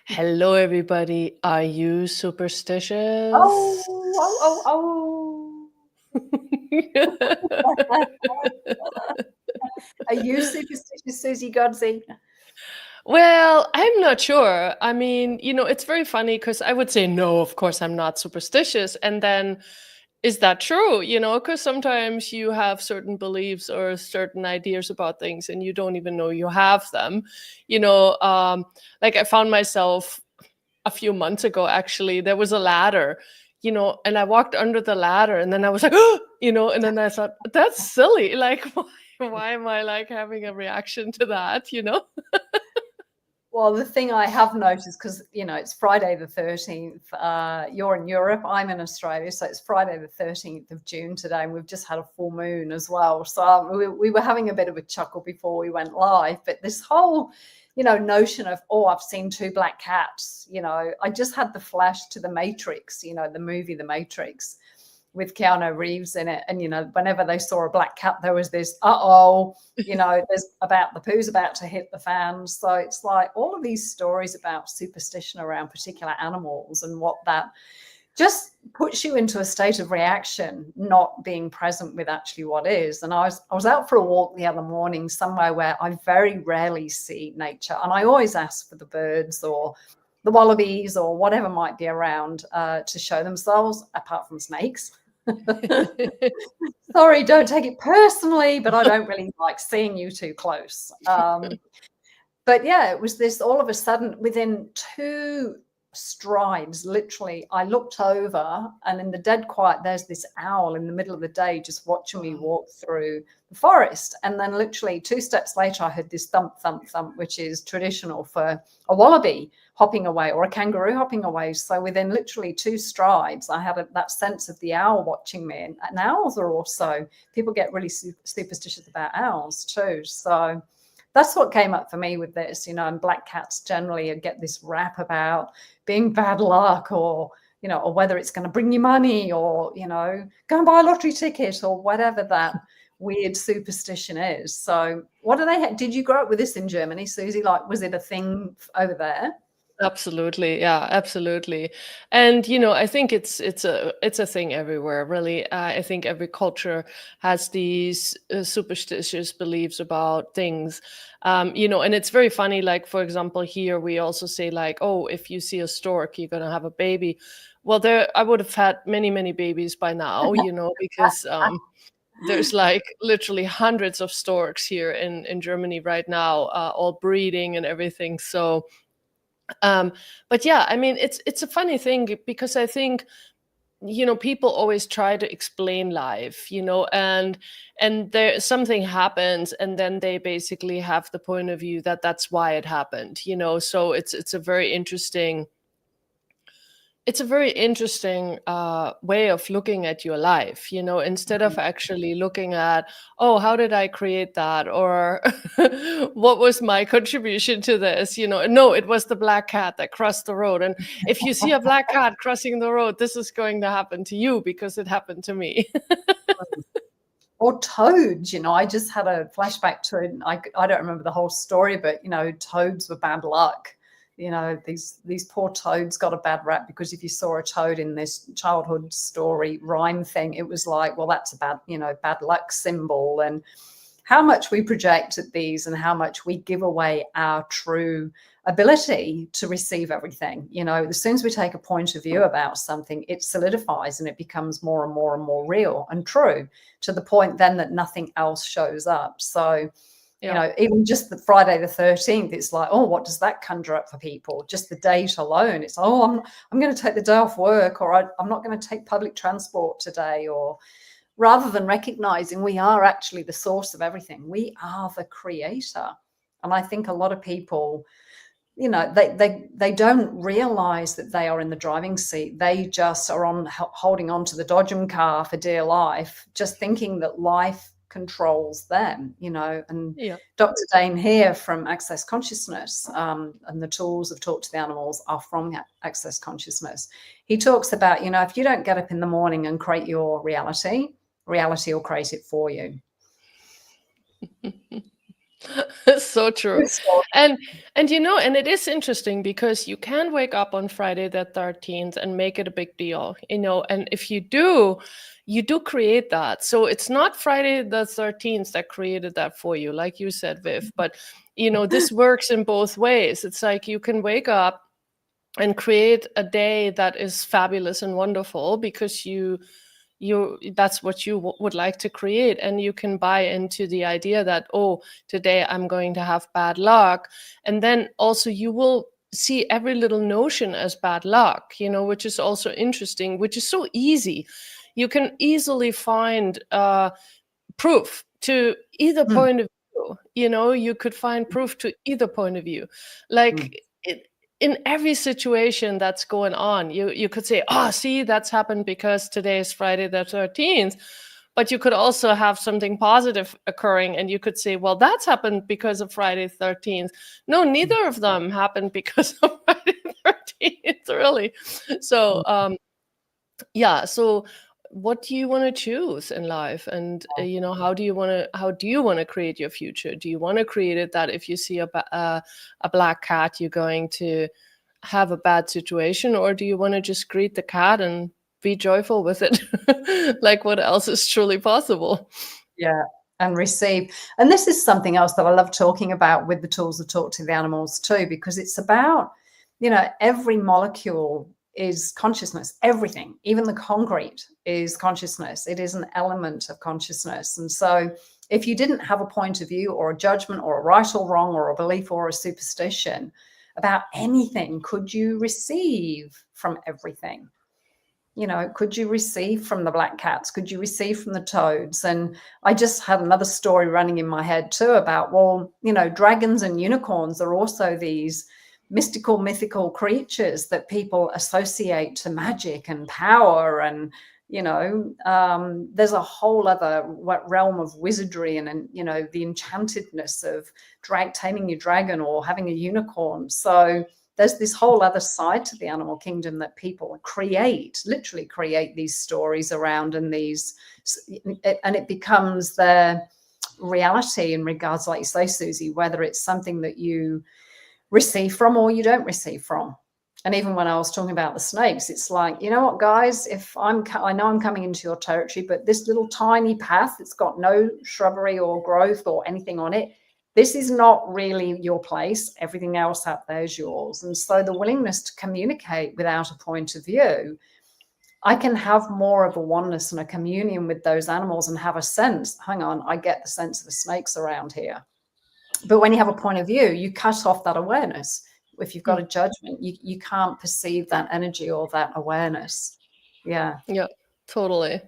Hello, everybody. Are you Oh, superstitious? oh, oh, oh. Are you superstitious, Susie Godsey? Well, I'm not sure. I mean, it's very funny because I would say, no, of course, I'm not superstitious. And then, is that true? Because sometimes you have certain beliefs or certain ideas about things and you don't even know you have them. You know, um, like I found myself a few months ago, actually, there was a ladder, and I walked under the ladder and then I was like, and then I thought, that's silly. Like, why am I like having a reaction to that? Well, the thing I have noticed, because it's Friday the 13th. You're in Europe, I'm in Australia, so it's Friday the 13th of June today, and we've just had a full moon as well. So we were having a bit of a chuckle before we went live. But this whole, notion of, oh, I've seen two black cats. I just had the flash to The Matrix. The movie The Matrix, with Keanu Reeves in it. And, whenever they saw a black cat, there was this, there's about the poo's about to hit the fan. So it's like all of these stories about superstition around particular animals and what that just puts you into a state of reaction, not being present with actually what is. And I was out for a walk the other morning somewhere where I very rarely see nature. And I always ask for the birds or the wallabies or whatever might be around to show themselves, apart from snakes. Sorry, don't take it personally, but I don't really like seeing you too close. But yeah, it was this all of a sudden within two strides, literally, I looked over and in the dead quiet, there's this owl in the middle of the day just watching me walk through the forest. And then literally 2 steps later, I heard this thump, thump, thump, which is traditional for a wallaby hopping away or a kangaroo hopping away. So within literally 2 strides, I had that sense of the owl watching me. And owls are also, people get really superstitious about owls too. So that's what came up for me with this, and black cats generally get this rap about being bad luck or whether it's going to bring you money or, go and buy a lottery ticket or whatever that weird superstition is. So what do they did you grow up with this in Germany, Susie? Like, was it a thing over there? Absolutely. Yeah, absolutely. And I think it's a thing everywhere, really. I think every culture has these superstitious beliefs about things. And it's very funny, like, for example, here we also say, like, oh, if you see a stork, you're gonna have a baby. Well, I would have had many, many babies by now, because there's like literally hundreds of storks here in Germany right now, all breeding and everything. So but yeah, I mean, it's a funny thing because I think, people always try to explain life, and there something happens and then they basically have the point of view that that's why it happened. So it's a very interesting way of looking at your life, instead of actually looking at, oh, how did I create that? Or what was my contribution to this? No, it was the black cat that crossed the road. And if you see a black cat crossing the road, this is going to happen to you because it happened to me. Or toads, I just had a flashback to it. I don't remember the whole story, but toads were bad luck. These poor toads got a bad rap because if you saw a toad in this childhood story rhyme thing, it was like, well, that's a bad luck symbol. And how much we project at these and how much we give away our true ability to receive everything. As soon as we take a point of view about something, it solidifies and it becomes more and more and more real and true, to the point then that nothing else shows up. So even just the Friday the 13th, it's like, oh, what does that conjure up for people? Just the date alone, it's, oh, I'm going to take the day off work, or I'm not going to take public transport today. Or rather than recognizing we are actually the source of everything, we are the creator. And I think a lot of people, they don't realize that they are in the driving seat. They just are holding on to the dodgem car for dear life, just thinking that life controls them, and Yeah. Dr. Dane here from Access Consciousness, and the tools of Talk to the Animals are from Access Consciousness. He talks about, if you don't get up in the morning and create your reality will create it for you. So true. Good story. And and it is interesting because you can wake up on Friday the 13th and make it a big deal, and if you do create that. So it's not Friday the 13th that created that for you, like you said, Viv, but this works in both ways. It's like you can wake up and create a day that is fabulous and wonderful because that's what you would like to create, and you can buy into the idea that, oh, today I'm going to have bad luck, and then also you will see every little notion as bad luck, which is also interesting, which is so easy. You can easily find proof to either Mm, point of view. You could find proof to either point of view, mm, like in every situation that's going on. You could say, oh, see, that's happened because today is Friday the 13th. But you could also have something positive occurring, and you could say, well, that's happened because of Friday the 13th. No, mm, neither of them happened because of Friday the 13th, really. So mm. yeah, so what do you want to choose in life? And how do you want to create your future? Do you want to create it that if you see a black cat, you're going to have a bad situation, or do you want to just greet the cat and be joyful with it? Like, what else is truly possible? Yeah, and receive. And this is something else that I love talking about with the tools that talk to the animals too, because it's about, every molecule is consciousness. Everything, even the concrete, is consciousness. It is an element of consciousness. And so if you didn't have a point of view or a judgment or a right or wrong or a belief or a superstition about anything, could you receive from everything? Could you receive from the black cats? Could you receive from the toads? And I just had another story running in my head too about, well, dragons and unicorns are also these mystical, mythical creatures that people associate to magic and power. And, there's a whole other realm of wizardry and the enchantedness of taming your dragon or having a unicorn. So there's this whole other side to the animal kingdom that people literally create these stories around, and it becomes their reality in regards, like you say, Susie, whether it's something that you receive from or you don't receive from. And even when I was talking about the snakes, it's like, you know what, guys, if I know I'm coming into your territory, but this little tiny path, it's got no shrubbery or growth or anything on it, this is not really your place. Everything else out there is yours. And so the willingness to communicate without a point of view, I can have more of a oneness and a communion with those animals and have a sense, hang on, I get the sense of the snakes around here. But when you have a point of view, you cut off that awareness. If you've got a judgment, you can't perceive that energy or that awareness. Yeah. Yeah, totally.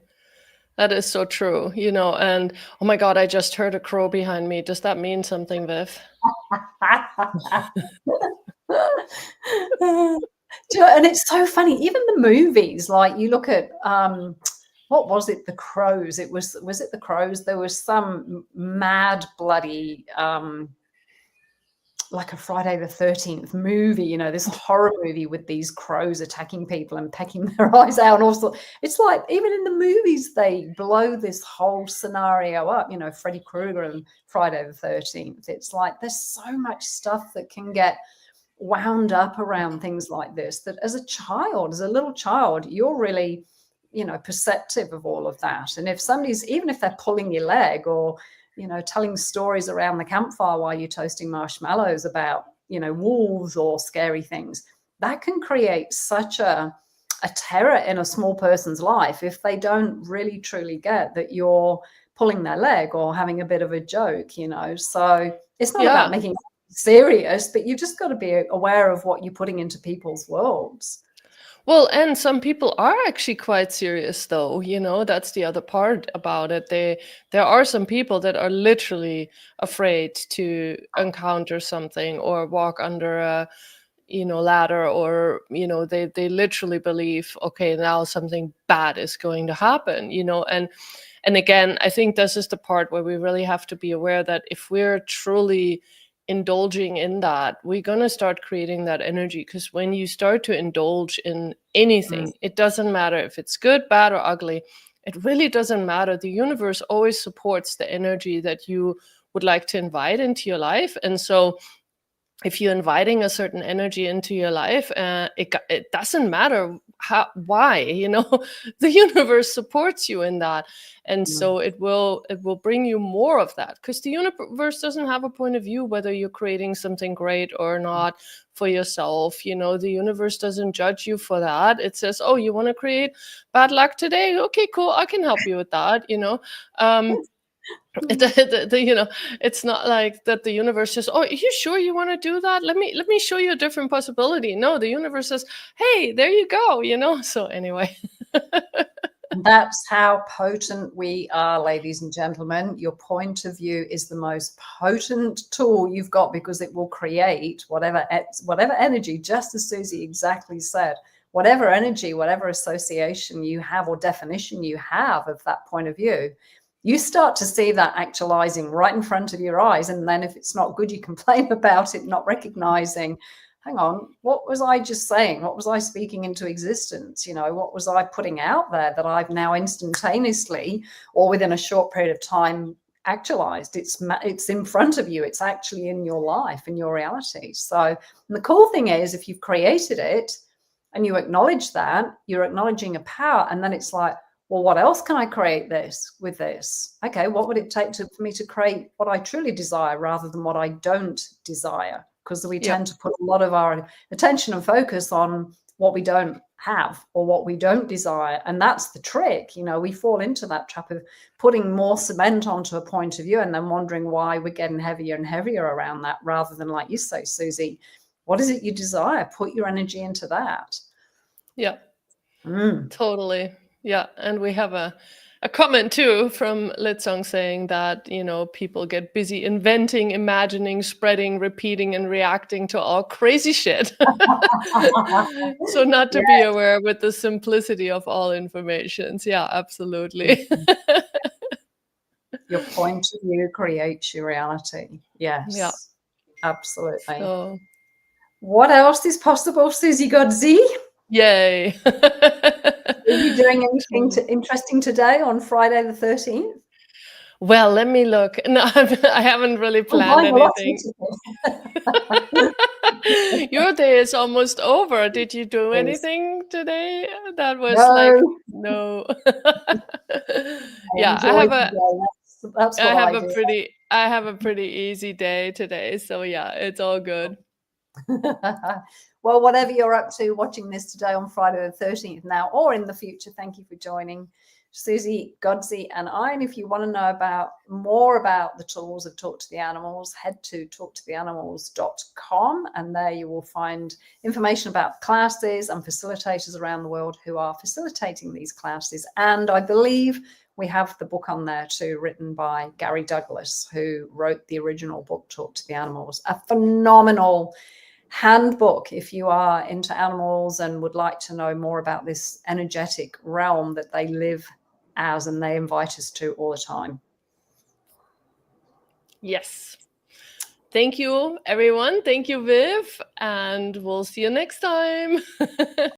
That is so true, and oh my God, I just heard a crow behind me. Does that mean something, Viv? And it's so funny, even the movies, like you look at what was it, the Crows? Was it the Crows? There was some mad bloody like a Friday the 13th movie, this horror movie with these crows attacking people and pecking their eyes out and all sorts. It's like even in the movies they blow this whole scenario up, Freddy Krueger and Friday the 13th. It's like there's so much stuff that can get wound up around things like this, that as a little child, you're really, perceptive of all of that. And if somebody's, even if they're pulling your leg or telling stories around the campfire while you're toasting marshmallows about, wolves or scary things, that can create such a terror in a small person's life if they don't really truly get that you're pulling their leg or having a bit of a joke, So it's not about making it serious, but you just got to be aware of what you're putting into people's worlds. Well, and some people are actually quite serious, though. That's the other part about it. There are some people that are literally afraid to encounter something or walk under a, ladder, or they literally believe, okay, now something bad is going to happen. And again, I think this is the part where we really have to be aware that if we're truly indulging in that, we're going to start creating that energy. Because when you start to indulge in anything, it doesn't matter if it's good, bad, or ugly. It really doesn't matter. The universe always supports the energy that you would like to invite into your life. And so if you're inviting a certain energy into your life, it doesn't matter why, the universe supports you in that. And so it will bring you more of that, because the universe doesn't have a point of view whether you're creating something great or not for yourself. The universe doesn't judge you for that. It says, oh, you want to create bad luck today? Okay, cool, I can help you with that. It's not like that the universe says, oh, are you sure you want to do that? Let me show you a different possibility. No, the universe says, hey, there you go. So anyway. That's how potent we are, ladies and gentlemen. Your point of view is the most potent tool you've got, because it will create whatever energy, just as Susie exactly said, whatever energy, whatever association you have or definition you have of that point of view. You start to see that actualizing right in front of your eyes. And then if it's not good, you complain about it, not recognizing, hang on, what was I just saying? What was I speaking into existence? What was I putting out there that I've now instantaneously or within a short period of time actualized? It's in front of you. It's actually in your life, in your reality. So the cool thing is, if you've created it and you acknowledge that, you're acknowledging a power. And then it's like, well, what else can I create with this? Okay, what would it take for me to create what I truly desire rather than what I don't desire? Because we tend to put a lot of our attention and focus on what we don't have or what we don't desire. And that's the trick. We fall into that trap of putting more cement onto a point of view and then wondering why we're getting heavier and heavier around that, rather than, like you say, Susie, what is it you desire? Put your energy into that. Yeah, totally. Yeah, and we have a comment too from Litsong saying that, people get busy inventing, imagining, spreading, repeating, and reacting to all crazy shit. So not to be aware with the simplicity of all informations. Yeah, absolutely. Your point of view creates your reality. Yes. Yeah. Absolutely. So, what else is possible, Susie Godsey? Yay. Are you doing anything interesting today on Friday the 13th? Well, let me look. No, I haven't really planned anything. Your day is almost over. Did you do anything today? That was no. Yeah, I have a pretty easy day today. So yeah, it's all good. Well, whatever you're up to watching this today on Friday the 13th now or in the future, thank you for joining Susie Godsey and I. And if you want to know more about the tools of Talk to the Animals, head to talktotheanimals.com, and there you will find information about classes and facilitators around the world who are facilitating these classes. And I believe we have the book on there too, written by Gary Douglas, who wrote the original book, Talk to the Animals. A phenomenal handbook if you are into animals and would like to know more about this energetic realm that they live as and they invite us to all the time. Yes. Thank you, everyone. Thank you, Viv. And we'll see you next time.